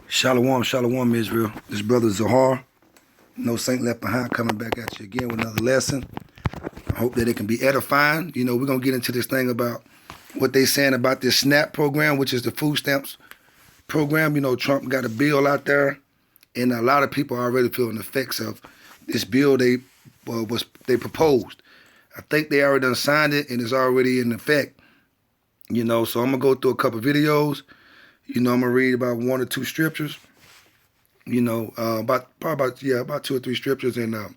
Shalom, shalom, Israel. This brother Zahar, no saint left behind, coming back at you again with another lesson. I hope that it can be edifying. We're going to get into this thing about what they saying about this SNAP program, which is the food stamps program. Trump got a bill out there, and a lot of people are already feeling the effects of this bill they proposed. I think they already done signed it, and it's already in effect. So I'm going to go through a couple videos. I'm going to read about one or two scriptures, about 2 or 3 scriptures, and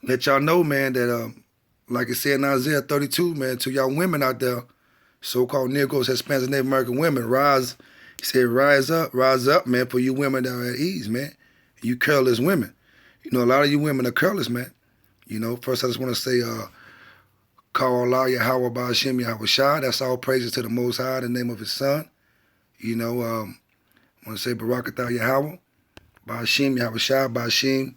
let y'all know, man, that like it said in Isaiah 32, man, to y'all women out there, so-called Negroes, Hispanics, and Native American women, rise. He said, rise up, man, for you women that are at ease, man. You careless women. A lot of you women are careless, man. First I just want to say, call Allah Yahweh Ba'ashem Yahweh Shah. That's all praises to the Most High in the name of His Son. I want to say Barakatah Yahweh, Ba'ashem Yahweh Shah, Ba'ashem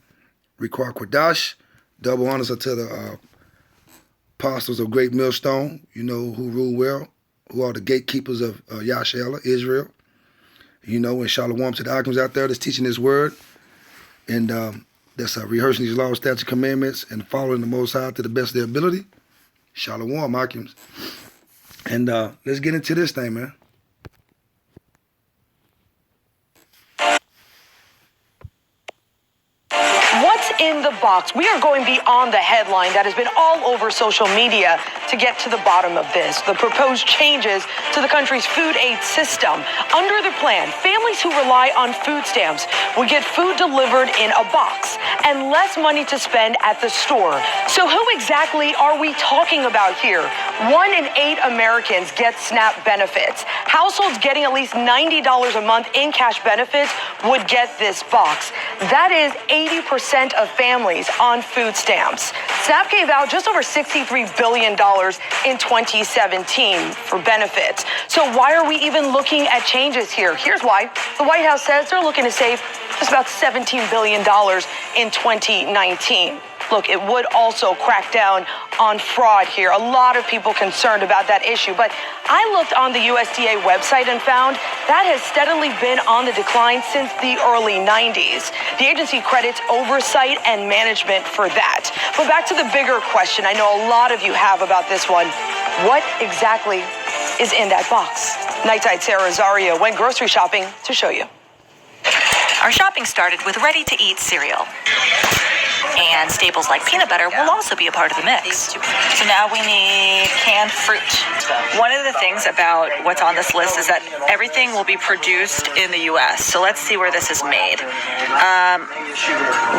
Requah Quadash. Double honors unto the apostles of Great Millstone, who rule well, who are the gatekeepers of Yasha'Allah, Israel. And shalom to the Akims out there that's teaching His word. And that's rehearsing these laws, statutes, commandments, and following the Most High to the best of their ability. Shalom, Akims. And let's get into this thing, man. In the box. We are going beyond the headline that has been all over social media to get to the bottom of this. The proposed changes to the country's food aid system. Under the plan, families who rely on food stamps would get food delivered in a box and less money to spend at the store. So who exactly are we talking about here? 1 in 8 Americans get SNAP benefits. Households getting at least $90 a month in cash benefits would get this box. That is 80% of families on food stamps. SNAP gave out just over $63 billion in 2017 for benefits. So why are we even looking at changes here? Here's why. The White House says they're looking to save just about $17 billion in 2019. Look, it would also crack down on fraud here. A lot of people concerned about that issue. But I looked on the USDA website and found that has steadily been on the decline since the early 90s. The agency credits oversight and management for that. But back to the bigger question I know a lot of you have about this one. What exactly is in that box? Nighttide Sarah Rosario went grocery shopping to show you. Our shopping started with ready-to-eat cereal. And staples like peanut butter will also be a part of the mix. So now we need canned fruit. One of the things about what's on this list is that everything will be produced in the U.S. So let's see where this is made.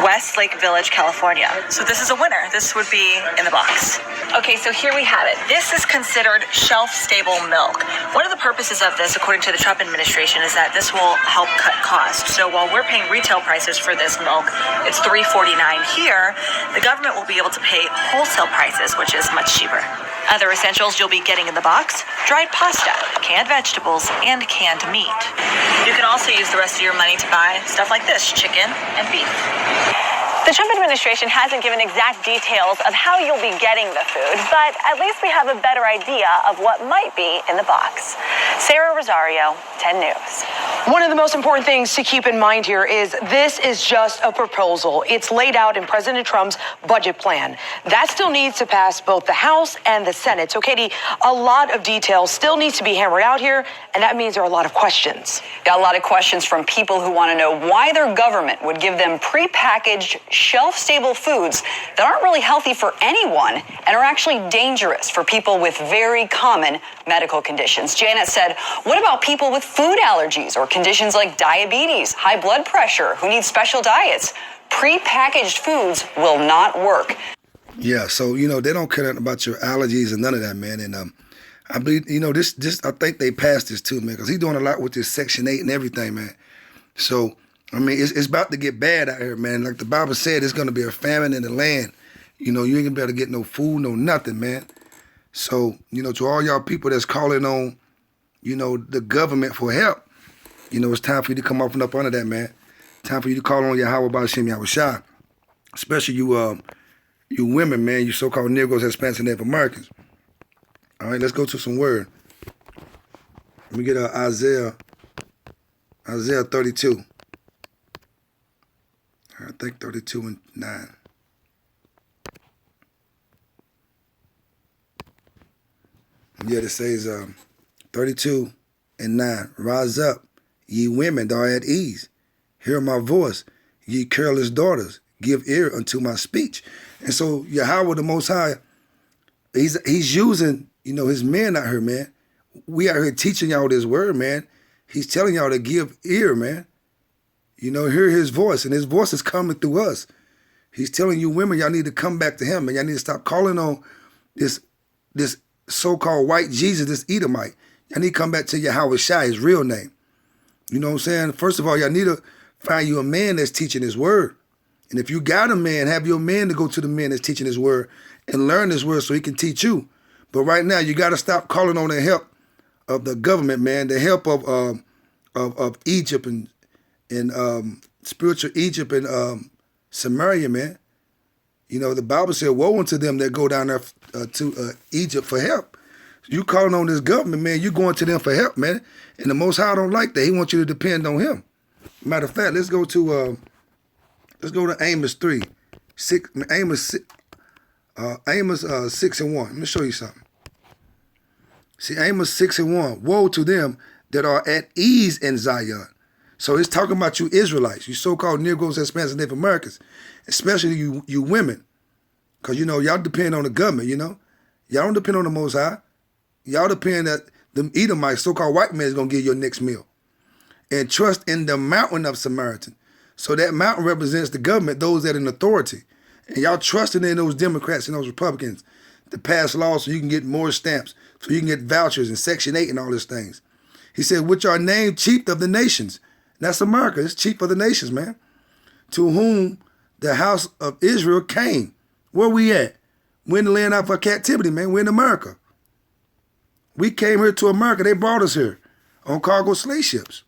Westlake Village, California. So this is a winner. This would be in the box. Okay, so here we have it. This is considered shelf-stable milk. One of the purposes of this, according to the Trump administration, is that this will help cut costs. So while we're paying retail prices for this milk, it's $3.49 here, the government will be able to pay wholesale prices, which is much cheaper. Other essentials you'll be getting in the box: dried pasta, canned vegetables, and canned meat. You can also use the rest of your money to buy stuff like this: chicken and beef. The Trump administration hasn't given exact details of how you'll be getting the food, but at least we have a better idea of what might be in the box. Sarah Rosario, 10 News. One of the most important things to keep in mind here is this is just a proposal. It's laid out in President Trump's budget plan. That still needs to pass both the House and the Senate. So, Katie, a lot of details still needs to be hammered out here, and that means there are a lot of questions. Yeah, a lot of questions from people who want to know why their government would give them prepackaged, shelf-stable foods that aren't really healthy for anyone and are actually dangerous for people with very common medical conditions. Janet said, what about people with food allergies or conditions like diabetes, high blood pressure, who need special diets? Prepackaged foods will not work. Yeah, so, they don't care about your allergies and none of that, man. And I believe, this I think they passed this too, man, because he's doing a lot with this Section 8 and everything, man. So, I mean, it's about to get bad out here, man. Like the Bible said, it's going to be a famine in the land. You ain't going to be able to get no food, no nothing, man. So, to all y'all people that's calling on, the government for help, it's time for you to come off and up under that, man. Time for you to call on Yahweh Ba'ashem Yahweh Shah. Especially you women, man, you so-called Negroes, Hispanics, and Native Americans. All right, let's go to some word. Let me get Isaiah Isaiah 32. I think 32 and 9. Yeah, it says 32 and 9. Rise up, ye women that are at ease. Hear my voice, ye careless daughters. Give ear unto my speech. And so Yahweh the Most High, he's using, his men out here, man. We out here teaching y'all this word, man. He's telling y'all to give ear, man. Hear his voice, and his voice is coming through us. He's telling you women, y'all need to come back to him, and y'all need to stop calling on this so-called white Jesus, this Edomite. Y'all need to come back to Yahweh Shai, his real name. You know what I'm saying? First of all, y'all need to find you a man that's teaching his word. And if you got a man, have your man to go to the man that's teaching his word and learn his word so he can teach you. But right now, you got to stop calling on the help of the government, man, the help of Egypt and spiritual Egypt and Samaria, man. The Bible said, woe unto them that go down there to Egypt for help. You calling on this government, man, you going to them for help, man. And the Most High don't like that. He wants you to depend on him. Matter of fact, let's go to Amos 3. Amos 6 and 1. Let me show you something. See, Amos 6 and 1. Woe to them that are at ease in Zion. So it's talking about you Israelites, you so-called Negroes, Hispanics, and Native Americans, especially you women. Because, y'all depend on the government, Y'all don't depend on the Most High. Y'all depend that the Edomites, so-called white man, is going to give you your next meal. And trust in the mountain of Samaritan. So that mountain represents the government, those that are in authority. And y'all trusting in those Democrats and those Republicans to pass laws so you can get more stamps, so you can get vouchers and Section 8 and all these things. He said, which are named chief of the nations. That's America. It's chief of the nations, man. To whom the house of Israel came. Where we at? We're in the land of our captivity, man. We're in America. We came here to America. They brought us here on cargo slave ships.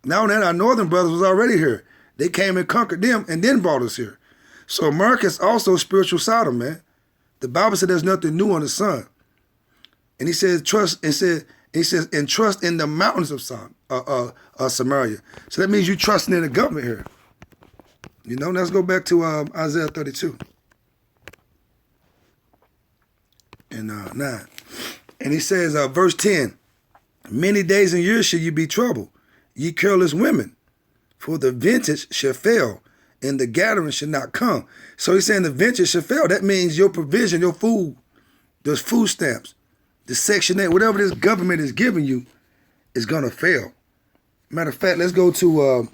Now that our northern brothers was already here. They came and conquered them and then brought us here. So America is also spiritual Sodom, man. The Bible said there's nothing new on the sun. And he says, trust in the mountains of Samaria. So that means you trusting in the government here. Let's go back to Isaiah 32 and 9. And he says, verse 10, many days and years shall you be troubled, ye careless women, for the vintage shall fail, and the gathering shall not come. So he's saying the vintage shall fail. That means your provision, your food, those food stamps, the Section 8, whatever this government is giving you, is gonna fail. Matter of fact, let's go to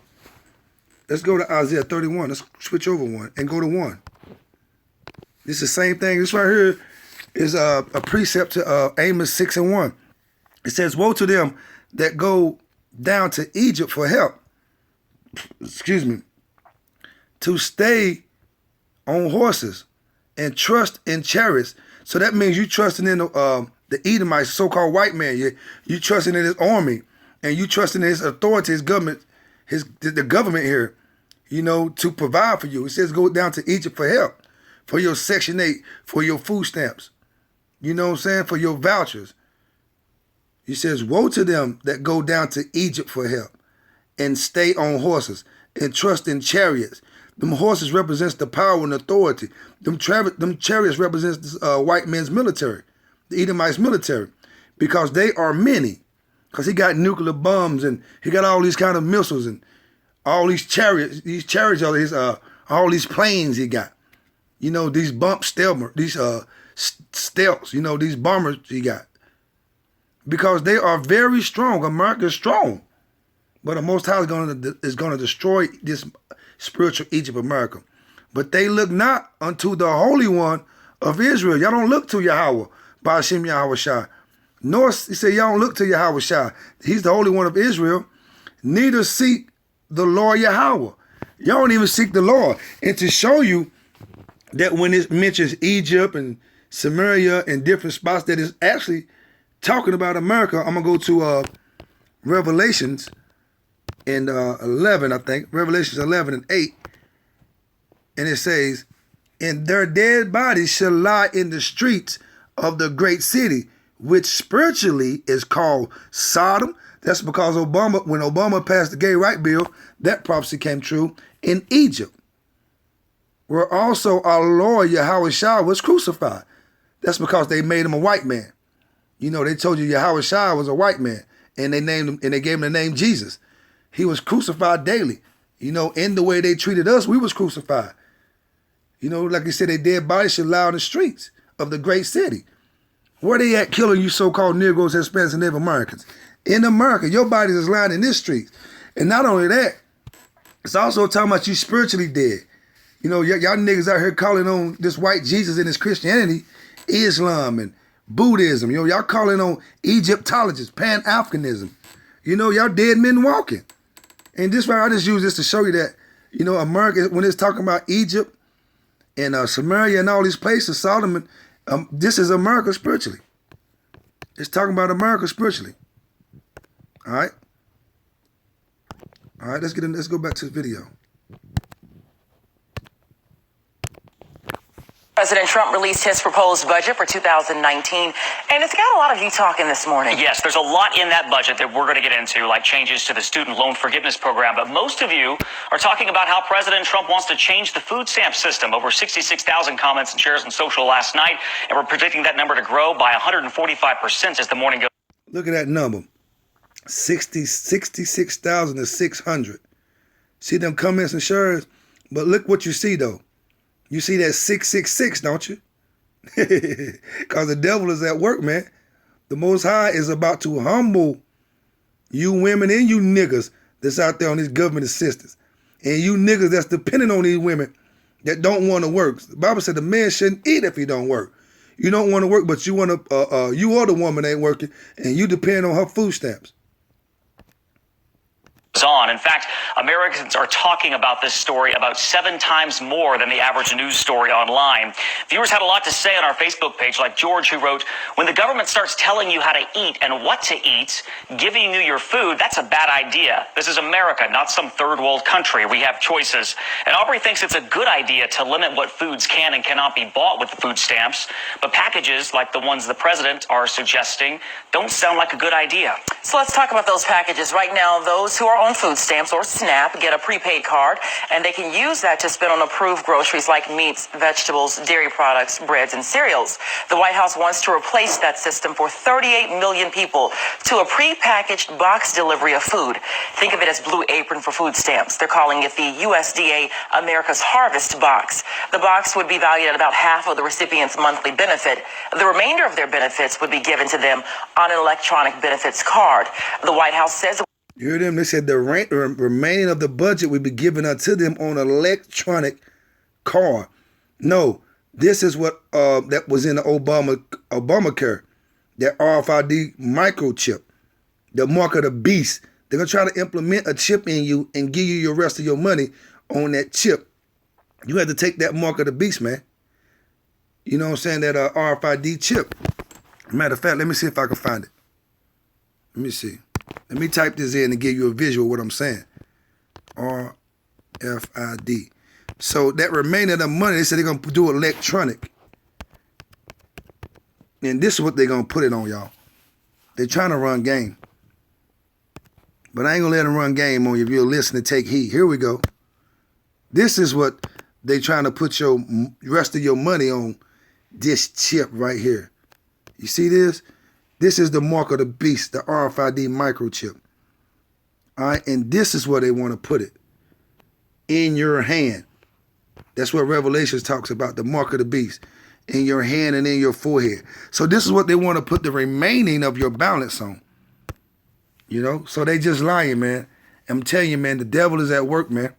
Isaiah 31. Let's switch over one and go to 1. This is the same thing. This right here is a precept to Amos 6 and 1. It says, woe to them that go down to Egypt for help. To stay on horses and trust in chariots. So that means you trusting in the Edomites, so-called white man. You trusting in his army, and you trusting in his authority, his government, the government here, to provide for you. It says go down to Egypt for help, for your Section 8, for your food stamps. You know what I'm saying? For your vouchers. He says, woe to them that go down to Egypt for help and stay on horses and trust in chariots. Them horses represents the power and authority. Them chariots represents white man's military, the Edomites military, because they are many. Because he got nuclear bombs and he got all these kind of missiles and all these chariots. These chariots are his, all these planes he got. These stealths, these bombers he got. Because they are very strong. America is strong. But the Most High is going to destroy this spiritual Egypt, America. But they look not unto the Holy One of Israel. Y'all don't look to Yahweh, Ba'ashem Yahweh Shai. Nor, he said, y'all don't look to Yahweh Shai. He's the Holy One of Israel. Neither seek the Lord Yahweh. Y'all don't even seek the Lord. And to show you that when it mentions Egypt and Samaria and different spots, that is actually talking about America, I'm going to go to Revelations in 11, I think. Revelations 11 and 8. And it says, and their dead bodies shall lie in the streets of the great city, which spiritually is called Sodom, That's because when Obama passed the gay right bill, that prophecy came true in Egypt, where also our Lord Yahweh Shai was crucified. That's because they made him a white man. You know, they told you Yahweh Shai was a white man, and they named him, and they gave him the name Jesus. He was crucified daily. You know, in the way they treated us, we was crucified. You know, like you said, their dead bodies should lie on the streets of the great city. Where they at killing you so-called Negroes, Hispanics, and Native Americans? In America, your bodies is lying in this street. And not only that, it's also talking about you spiritually dead. You know, y'all niggas out here calling on this white Jesus and this Christianity, Islam and Buddhism. You know, y'all calling on Egyptologists, Pan-Africanism. You know, y'all dead men walking. And this why I just use this to show you that, you know, America, when it's talking about Egypt and Samaria and all these places, Solomon, this is America spiritually. It's talking about America spiritually. All right. All right, let's go back to the video. President Trump released his proposed budget for 2019, and it's got a lot of you talking this morning. Yes, there's a lot in that budget that we're going to get into, like changes to the student loan forgiveness program. But most of you are talking about how President Trump wants to change the food stamp system. Over 66,000 comments and shares on social last night, and we're predicting that number to grow by 145% as the morning goes. Look at that number, 66,600. See them comments and shares? But look what you see, though. You see that 666, don't you? Because the devil is at work, man. The Most High is about to humble you women and you niggas that's out there on these government assistance. And you niggas that's dependent on these women that don't want to work. The Bible said the man shouldn't eat if he don't work. You don't want to work, but you want to. You or the woman ain't working, and you depend on her food stamps. On. In fact, Americans are talking about this story about 7 times more than the average news story online. Viewers had a lot to say on our Facebook page, like George, who wrote, "When the government starts telling you how to eat and what to eat, giving you your food, that's a bad idea. This is America, not some third world country. We have choices." And Aubrey thinks it's a good idea to limit what foods can and cannot be bought with the food stamps. But packages like the ones the president are suggesting don't sound like a good idea. So let's talk about those packages. Right now, those who are on food stamps or SNAP get a prepaid card, and they can use that to spend on approved groceries like meats, vegetables, dairy products, breads, and cereals. The White House wants to replace that system for 38 million people to a prepackaged box delivery of food. Think of it as Blue Apron for food stamps. They're calling it the USDA America's Harvest box. The box would be valued at about half of the recipient's monthly benefit. The remainder of their benefits would be given to them on an electronic benefits card. The White House says... You heard them? They said the remaining of the budget will be given unto them on electronic card. No, this is what that was in the Obamacare, that RFID microchip, the mark of the beast. They're going to try to implement a chip in you and give you your rest of your money on that chip. You have to take that mark of the beast, man. You know what I'm saying? That RFID chip. Matter of fact, let me see if I can find it. Let me see. Let me type this in and give you a visual of what I'm saying. RFID. So that remainder of the money, they said they're going to do electronic. And this is what they're going to put it on, y'all. They're trying to run game. But I ain't going to let them run game on you if you'll listen and take heed. Here we go. This is what they're trying to put your rest of your money on, this chip right here. You see this? This is the mark of the beast, the RFID microchip. All right, and this is where they want to put it. In your hand. That's what Revelations talks about, the mark of the beast. In your hand and in your forehead. So this is what they want to put the remaining of your balance on. You know, so they just lying, man. I'm telling you, man, the devil is at work, man.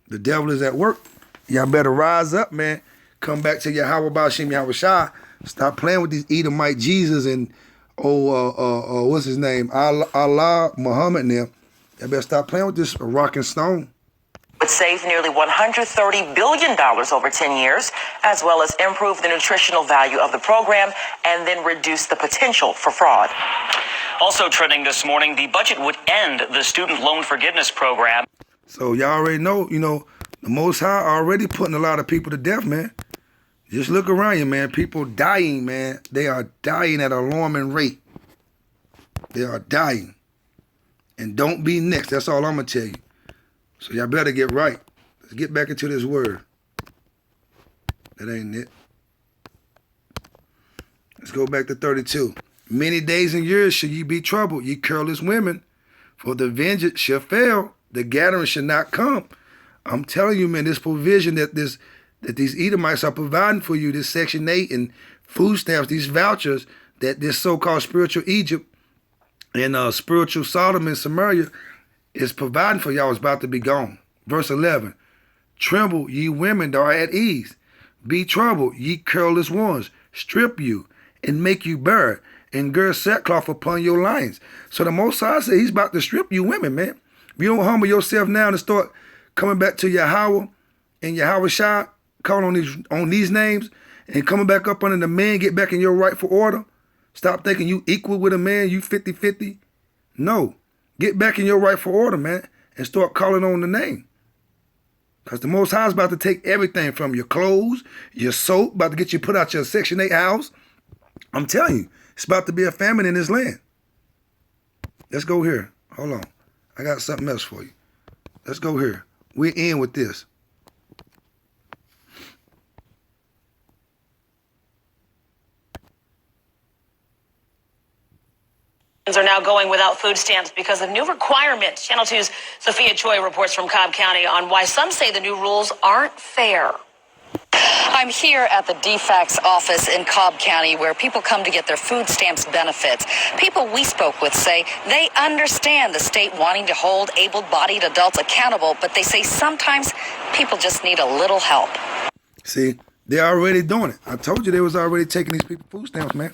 The devil is at work. Y'all better rise up, man. Come back to Yahweh Ba'ashem Yahweh Shai. Stop playing with these Edomite Jesus and what's his name? Allah, Muhammad and them. Y'all better stop playing with this rock and stone. Would save nearly $130 billion over 10 years, as well as improve the nutritional value of the program and then reduce the potential for fraud. Also trending this morning, the budget would end the student loan forgiveness program. So y'all already know, you know, the Most High already putting a lot of people to death, man. Just look around you, man. People dying, man. They are dying at an alarming rate. They are dying. And don't be next. That's all I'm going to tell you. So y'all better get right. Let's get back into this word. That ain't it. Let's go back to 32. Many days and years shall ye be troubled, ye careless women, for the vengeance shall fail, the gathering shall not come. I'm telling you, man, this provision that these Edomites are providing for you, this Section 8 and food stamps, these vouchers, that this so-called spiritual Egypt and spiritual Sodom and Samaria is providing for y'all is about to be gone. Verse 11, tremble, ye women that are at ease. Be troubled, ye careless ones. Strip you and make you bare, and gird sackcloth upon your loins. So the Most High said he's about to strip you women, man. If you don't humble yourself now and start coming back to Yahweh and Yahweh Shai, calling on these names, and coming back up under the man, get back in your rightful order. Stop thinking you equal with a man, you 50-50. No. Get back in your rightful order, man, and start calling on the name. Because the Most High is about to take everything from your clothes, your soap, about to get you put out your Section 8 house. I'm telling you, it's about to be a famine in this land. Let's go here. Hold on. I got something else for you. Let's go here. We're in with this. Are now going without food stamps because of new requirements. Channel 2's Sophia Choi reports from Cobb County on why some say the new rules aren't fair. I'm here at the DFACS office in Cobb County where people come to get their food stamps benefits. People we spoke with say they understand the state wanting to hold able-bodied adults accountable, but they say sometimes people just need a little help. See, they're already doing it. I told you they was already taking these people food stamps, man.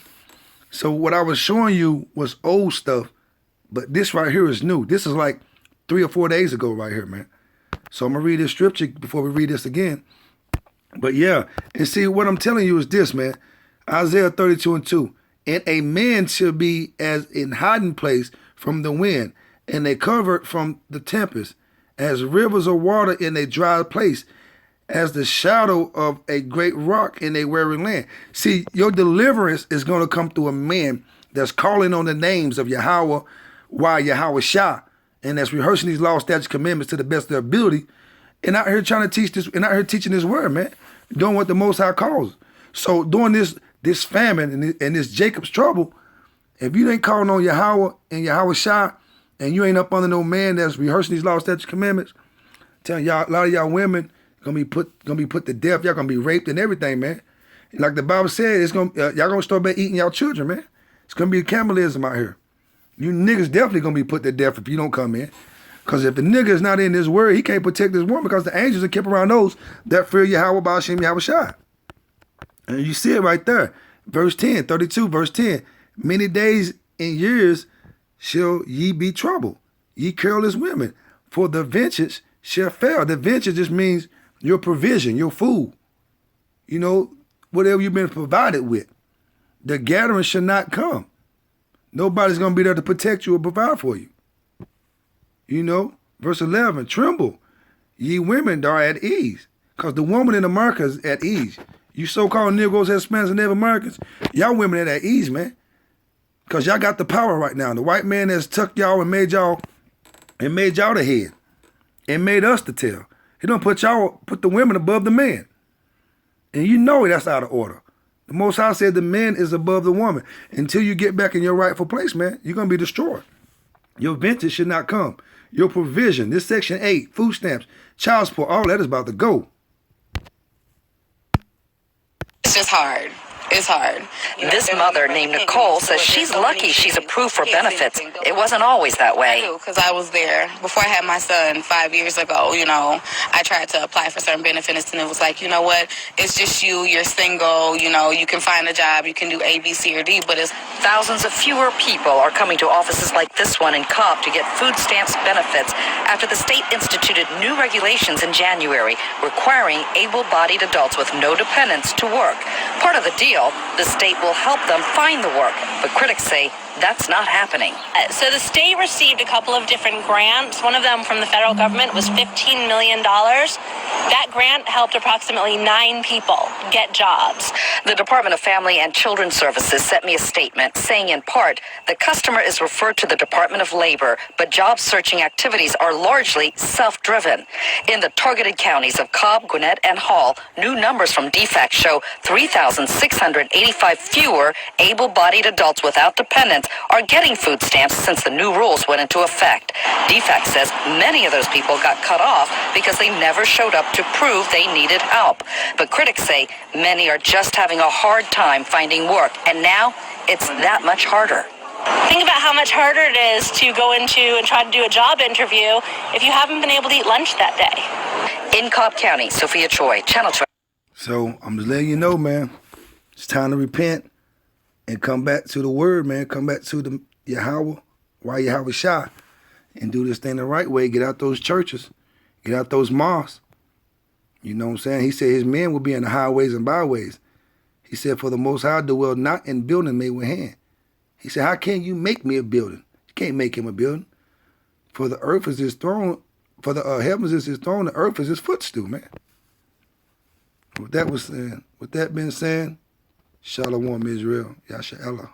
So what I was showing you was old stuff, but this right here is new. This is like 3 or 4 days ago right here, man. So I'm going to read this scripture before we read this again. But yeah, and see, what I'm telling you is this, man. Isaiah 32:2. And a man shall be as in hiding place from the wind, and a covert from the tempest, as rivers of water in a dry place, as the shadow of a great rock in a weary land. See, your deliverance is going to come through a man that's calling on the names of Yahweh, Yahweh Shai, and that's rehearsing these laws, statutes, commandments to the best of their ability, and out here trying to teach this, and out here teaching this word, man, doing what the Most High calls. So during this famine and this Jacob's trouble, if you ain't calling on Yahweh and Yahweh Shai, and you ain't up under no man that's rehearsing these laws, statutes, commandments, telling y'all, a lot of y'all women gonna be put to death. Y'all gonna be raped and everything, man. Like the Bible said, it's gonna y'all gonna start back eating y'all children, man. It's gonna be cannibalism out here. You niggas definitely gonna be put to death if you don't come in. Because if the nigga is not in this word, he can't protect this woman because the angels are kept around those that fear Yahweh Ba'ashem Yahweh Shai. And you see it right there. Verse 10, 32, verse 10. Many days and years shall ye be troubled, ye careless women, for the vengeance shall fail. The vengeance just means your provision, your food. You know, whatever you've been provided with. The gathering shall not come. Nobody's going to be there to protect you or provide for you. You know, verse 11, tremble, ye women that are at ease. Because the woman in America is at ease. You so-called Negroes, Hispanics, and Native Americans, y'all women are at ease, man. Because y'all got the power right now. The white man has tucked y'all and made y'all the head. And made us the tail. He don't put the women above the man. And you know that's out of order. The Most High said the man is above the woman. Until you get back in your rightful place, man, you're going to be destroyed. Your vengeance should not come. Your provision, this Section 8, food stamps, child support, all that is about to go. It's just hard. It's hard. This mother named Nicole says she's lucky she's approved for benefits. It wasn't always that way. Because I was there before I had my son 5 years ago. You know, I tried to apply for certain benefits, and it was like, you know what? It's just you're single. You know, you can find a job, you can do A, B, C, or D, but it's thousands of fewer people are coming to offices like this one in Cobb to get food stamps benefits after the state instituted new regulations in January requiring able-bodied adults with no dependents to work. Part of the deal, the state will help them find the work, but critics say that's not happening. So the state received a couple of different grants. One of them from the federal government was $15 million. That grant helped approximately 9 people get jobs. The Department of Family and Children's Services sent me a statement saying in part, the customer is referred to the Department of Labor, but job searching activities are largely self-driven. In the targeted counties of Cobb, Gwinnett, and Hall, new numbers from DFAC show 3,685 fewer able-bodied adults without dependents are getting food stamps since the new rules went into effect. DFAC says many of those people got cut off because they never showed up to prove they needed help. But critics say many are just having a hard time finding work, and now it's that much harder. Think about how much harder it is to go into and try to do a job interview if you haven't been able to eat lunch that day. In Cobb County, Sophia Choi, Channel 12. So I'm just letting you know, man, it's time to repent and come back to the word, man. Come back to the Yahweh, why Yahweh Shah, and do this thing the right way. Get out those churches. Get out those mosques. You know what I'm saying? He said his men will be in the highways and byways. He said, for the Most High dwell not in building made with hand. He said, how can you make me a building? You can't make him a building. For the earth is his throne, for the heavens is his throne, the earth is his footstool, man. With that being said, Shalom Israel, Yasha Allah.